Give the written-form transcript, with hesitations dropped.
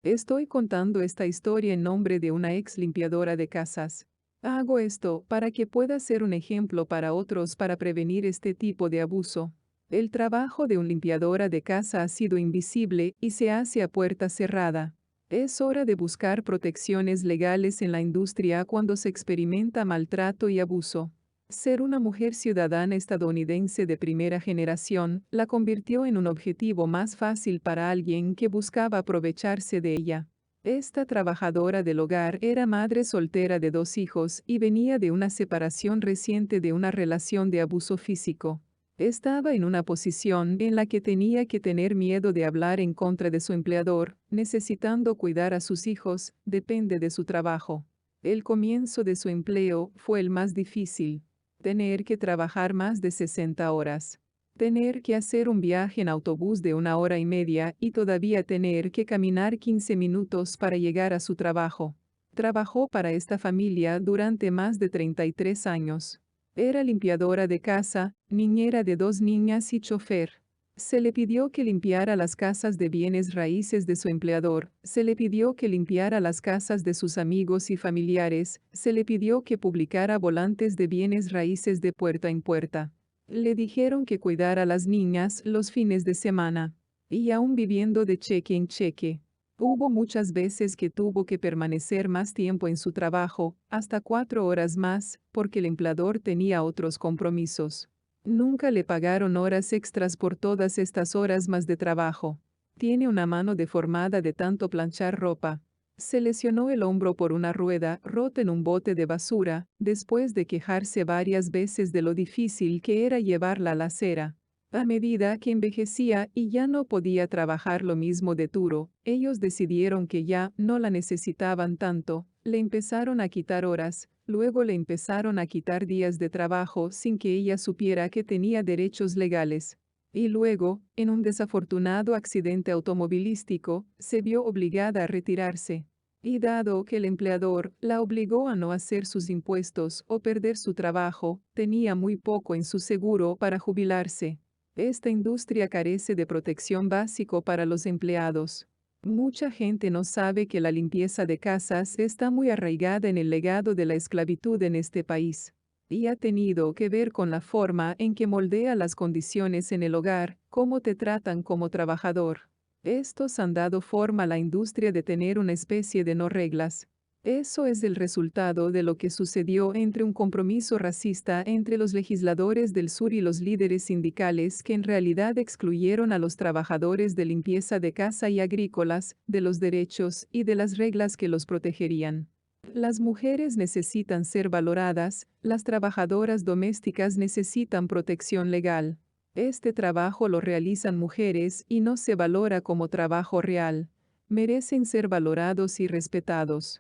Estoy contando esta historia en nombre de una ex limpiadora de casas. Hago esto para que pueda ser un ejemplo para otros para prevenir este tipo de abuso. El trabajo de un limpiadora de casa ha sido invisible y se hace a puerta cerrada. Es hora de buscar protecciones legales en la industria cuando se experimenta maltrato y abuso. Ser una mujer ciudadana estadounidense de primera generación la convirtió en un objetivo más fácil para alguien que buscaba aprovecharse de ella. Esta trabajadora del hogar era madre soltera de 2 hijos y venía de una separación reciente de una relación de abuso físico. Estaba en una posición en la que tenía que tener miedo de hablar en contra de su empleador, necesitando cuidar a sus hijos, depende de su trabajo. El comienzo de su empleo fue el más difícil. Tener que trabajar más de 60 horas. Tener que hacer un viaje en autobús de 1 hora y media y todavía tener que caminar 15 minutos para llegar a su trabajo. Trabajó para esta familia durante más de 33 años. Era limpiadora de casa, niñera de 2 niñas y chofer. Se le pidió que limpiara las casas de bienes raíces de su empleador, se le pidió que limpiara las casas de sus amigos y familiares, se le pidió que publicara volantes de bienes raíces de puerta en puerta. Le dijeron que cuidara a las niñas los fines de semana. Y aún viviendo de cheque en cheque. Hubo muchas veces que tuvo que permanecer más tiempo en su trabajo, hasta 4 horas más, porque el empleador tenía otros compromisos. Nunca le pagaron horas extras por todas estas horas más de trabajo. Tiene una mano deformada de tanto planchar ropa. Se lesionó el hombro por una rueda rota en un bote de basura, después de quejarse varias veces de lo difícil que era llevarla a la acera. A medida que envejecía y ya no podía trabajar lo mismo de duro, ellos decidieron que ya no la necesitaban tanto, le empezaron a quitar horas, luego le empezaron a quitar días de trabajo sin que ella supiera que tenía derechos legales. Y luego, en un desafortunado accidente automovilístico, se vio obligada a retirarse. Y dado que el empleador la obligó a no hacer sus impuestos o perder su trabajo, tenía muy poco en su seguro para jubilarse. Esta industria carece de protección básico para los empleados. Mucha gente no sabe que la limpieza de casas está muy arraigada en el legado de la esclavitud en este país. Y ha tenido que ver con la forma en que moldea las condiciones en el hogar, cómo te tratan como trabajador. Estos han dado forma a la industria de tener una especie de no reglas. Eso es el resultado de lo que sucedió entre un compromiso racista entre los legisladores del sur y los líderes sindicales que en realidad excluyeron a los trabajadores de limpieza de casa y agrícolas, de los derechos y de las reglas que los protegerían. Las mujeres necesitan ser valoradas, las trabajadoras domésticas necesitan protección legal. Este trabajo lo realizan mujeres y no se valora como trabajo real. Merecen ser valorados y respetados.